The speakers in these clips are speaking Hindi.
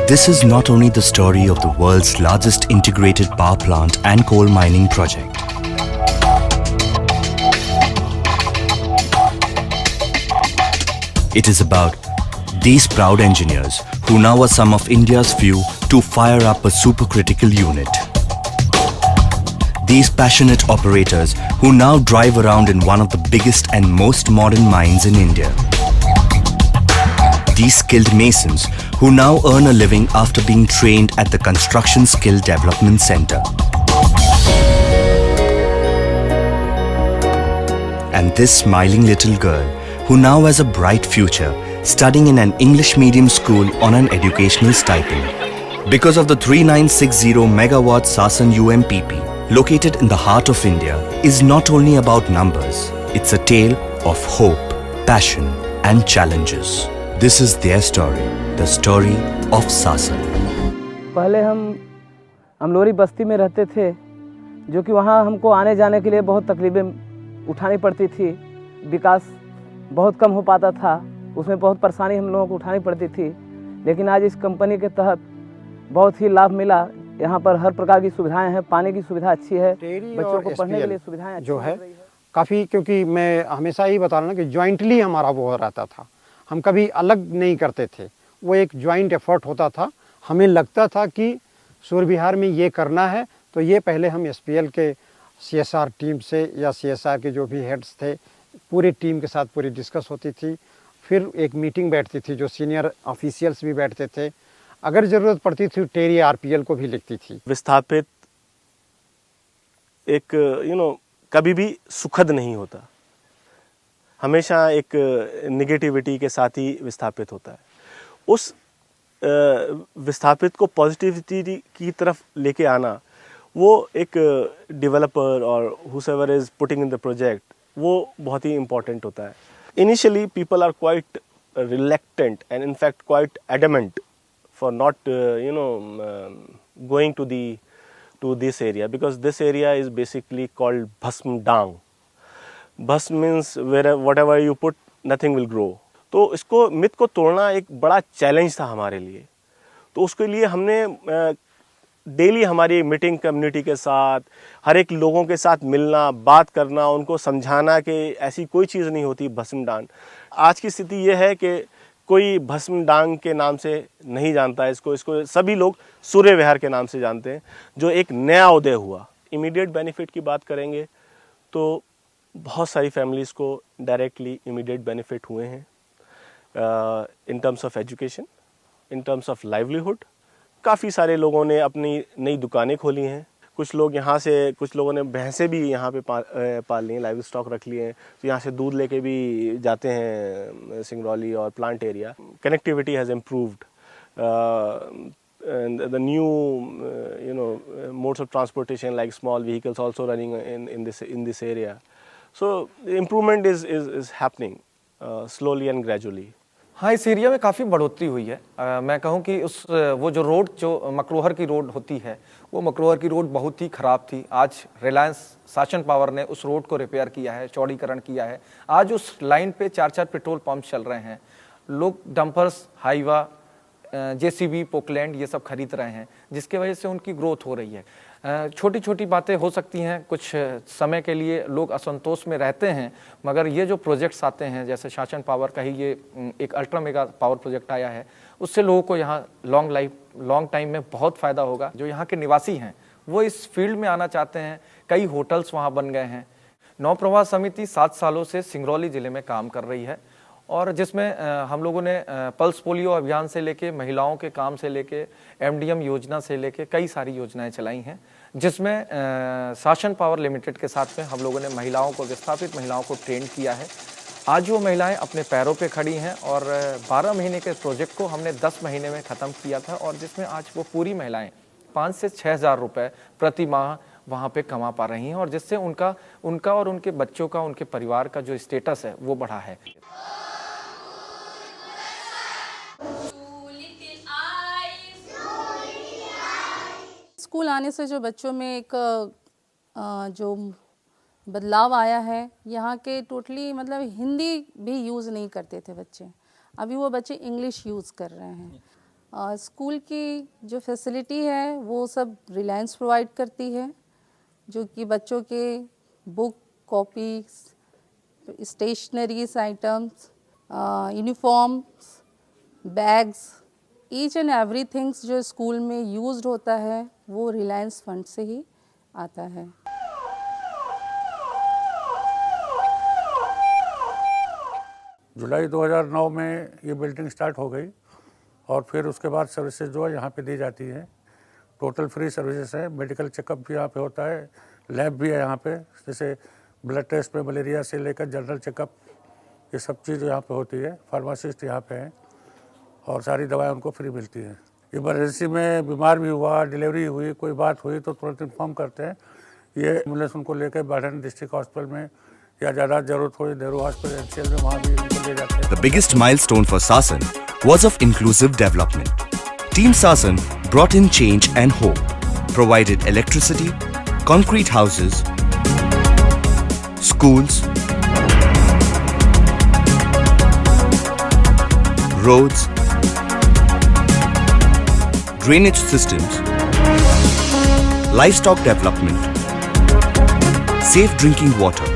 This is not only the story of the world's largest integrated power plant and coal mining project. It is about these proud engineers who now are some of India's few to fire up a supercritical unit. These passionate operators who now drive around in one of the biggest and most modern mines in India. These skilled masons who now earn a living after being trained at the Construction Skill Development Center. And this smiling little girl who now has a bright future studying in an English medium school on an educational stipend. Because of the 3960 megawatt Sasan UMPP located in the heart of India is not only about numbers, it's a tale of hope, passion and challenges. This is their story, the story of Sasan. पहले हम अमलोरी बस्ती में रहते थे, जो कि वहाँ हमको आने जाने के लिए बहुत तकलीफें उठानी पड़ती थी। विकास बहुत कम हो पाता था, उसमें बहुत परेशानी हम लोगों को उठानी पड़ती थी। लेकिन आज इस कंपनी के तहत बहुत ही लाभ मिला। यहाँ पर हर प्रकार की सुविधाएं हैं, पानी की सुविधा अच्छी है, बच्चों को पढ़ने के लिए सुविधाएं जो है काफ़ी, क्योंकि मैं हमेशा ही बता रहा हूँ कि जॉइंटली हमारा वो रहता था, हम कभी अलग नहीं करते थे, वो एक जॉइंट एफर्ट होता था। हमें लगता था कि सूर्य विहार में ये करना है तो ये पहले हम एसपीएल के सीएसआर टीम से या सीएसआर के जो भी हेड्स थे पूरी टीम के साथ पूरी डिस्कस होती थी। फिर एक मीटिंग बैठती थी जो सीनियर ऑफिशियल्स भी बैठते थे, अगर ज़रूरत पड़ती थी टेरी आरपीएल को भी लिखती थी। विस्थापित एक कभी भी सुखद नहीं होता, हमेशा एक नेगेटिविटी के साथ ही विस्थापित होता है। उस विस्थापित को पॉजिटिविटी की तरफ लेके आना, वो एक डेवलपर और whoever is putting in the project, वो बहुत ही इम्पोर्टेंट होता है। Initially people are quite reluctant and in fact quite adamant for not going to this area, because this area is basically called Bhasm Dang. Bhasm means whatever you put nothing will grow. तो इसको मिथ को तोड़ना एक बड़ा चैलेंज था हमारे लिए। तो उसके लिए हमने डेली हमारी मीटिंग कम्युनिटी के साथ, हर एक लोगों के साथ मिलना, बात करना, उनको समझाना कि ऐसी कोई चीज़ नहीं होती भस्म डांग। आज की स्थिति ये है कि कोई भस्म डांग के नाम से नहीं जानता है इसको सभी लोग सूर्य विहार के नाम से जानते हैं, जो एक नया उदय हुआ। इमीडिएट बेनिफिट की बात करेंगे तो बहुत सारी फैमिलीज़ को डायरेक्टली इमीडिएट बेनिफिट हुए हैं in terms of education, in terms of livelihood. काफ़ी सारे लोगों ने अपनी नई दुकानें खोली हैं। कुछ लोग यहाँ से, कुछ लोगों ने भैंसें भी यहाँ पे पाल ली हैं, लाइव स्टॉक रख लिए हैं, तो यहाँ से दूध लेके भी जाते हैं सिंगरौली और plant area. Connectivity has improved, the new modes of transportation like small vehicles also running in this area. So the improvement is happening slowly and gradually. हाँ, इस एरिया में काफ़ी बढ़ोतरी हुई है। मैं कहूँ कि वो जो रोड, जो मकरोहर की रोड होती है, वो मकरोहर की रोड बहुत ही ख़राब थी। आज रिलायंस साशन पावर ने उस रोड को रिपेयर किया है, चौड़ीकरण किया है। आज उस लाइन पे 4-4 पेट्रोल पंप चल रहे हैं। लोग डंपर्स, हाईवा, जेसीबी, पोकलैंड ये सब खरीद रहे हैं, जिसके वजह से उनकी ग्रोथ हो रही है। छोटी छोटी बातें हो सकती हैं, कुछ समय के लिए लोग असंतोष में रहते हैं, मगर ये जो प्रोजेक्ट्स आते हैं, जैसे शासन पावर का ही ये एक अल्ट्रा मेगा पावर प्रोजेक्ट आया है, उससे लोगों को यहाँ लॉन्ग टाइम में बहुत फ़ायदा होगा। जो यहाँ के निवासी हैं वो इस फील्ड में आना चाहते हैं। कई होटल्स वहाँ बन गए हैं। नवप्रवाह समिति 7 सालों से सिंगरौली ज़िले में काम कर रही है, और जिसमें हम लोगों ने पल्स पोलियो अभियान से लेके, महिलाओं के काम से लेके, एमडीएम योजना से लेके कई सारी योजनाएं चलाई हैं, जिसमें शासन पावर लिमिटेड के साथ में हम लोगों ने महिलाओं को, विस्थापित महिलाओं को ट्रेन किया है। आज वो महिलाएं अपने पैरों पे खड़ी हैं, और 12 महीने के प्रोजेक्ट को हमने 10 महीने में ख़त्म किया था, और जिसमें आज वो पूरी महिलाएँ 5 से 6 हज़ार रुपये प्रति माह वहाँ पे कमा पा रही हैं, और जिससे उनका और उनके बच्चों का, उनके परिवार का जो स्टेटस है वो बढ़ा है। स्कूल आने से जो बच्चों में एक जो बदलाव आया है, यहाँ के टोटली मतलब हिंदी भी यूज़ नहीं करते थे बच्चे, अभी वो बच्चे इंग्लिश यूज़ कर रहे हैं। स्कूल की जो फैसिलिटी है वो सब रिलायंस प्रोवाइड करती है, जो कि बच्चों के book, copy, stationeries items, uniforms, bags, each and every things जो स्कूल में यूज्ड होता है वो रिलायंस फंड से ही आता है। जुलाई 2009 में ये बिल्डिंग स्टार्ट हो गई और फिर उसके बाद सर्विसेज जो है यहाँ पे दी जाती हैं। टोटल फ्री सर्विसेज है, मेडिकल चेकअप भी यहाँ पे होता है, लैब भी है यहाँ पे, जैसे ब्लड टेस्ट पे मलेरिया से लेकर जनरल चेकअप, ये सब चीज़ यहाँ पे होती है। फार्मासिस्ट यहाँ पे हैं और सारी दवाएं उनको फ्री मिलती हैं। इमरजेंसी में बीमार भी हुआ, डिलीवरी हुई, कोई बात हुई तो तुरंत इन्फॉर्म करते हैं। ये एम्बुलेंस उनको लेकर बाढ़न डिस्ट्रिक्ट हॉस्पिटल में या ज़्यादा जरूरत हो नेहरू हॉस्पिटल में वहाँ भी उनको ले जाते हैं। The biggest milestone for Sasan was of inclusive development. Team Sasan brought in change and hope, provided electricity, concrete houses, schools, roads, drainage systems, livestock development, safe drinking water,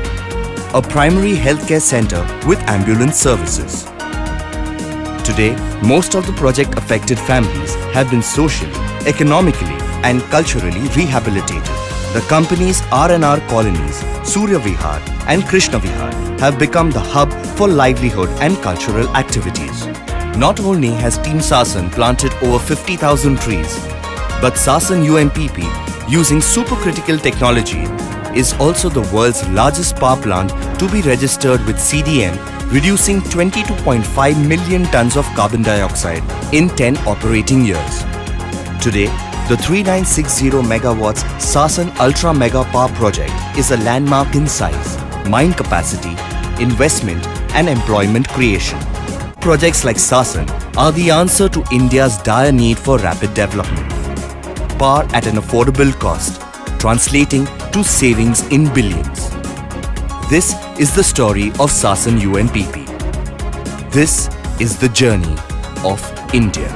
a primary healthcare center with ambulance services. Today, most of the project affected families have been socially, economically and culturally rehabilitated. The company's R&R colonies, Surya Vihar and Krishna Vihar, have become the hub for livelihood and cultural activities. Not only has Team Sasan planted over 50,000 trees, but Sasan UMPP, using supercritical technology, is also the world's largest power plant to be registered with CDM, reducing 22.5 million tons of carbon dioxide in 10 operating years. Today, the 3960 megawatts Sasan Ultra Mega Power Project is a landmark in size, mine capacity, investment and employment creation. Projects like Sasan are the answer to India's dire need for rapid development. Power at an affordable cost, translating to savings in billions. This is the story of Sasan UNPP. This is the journey of India.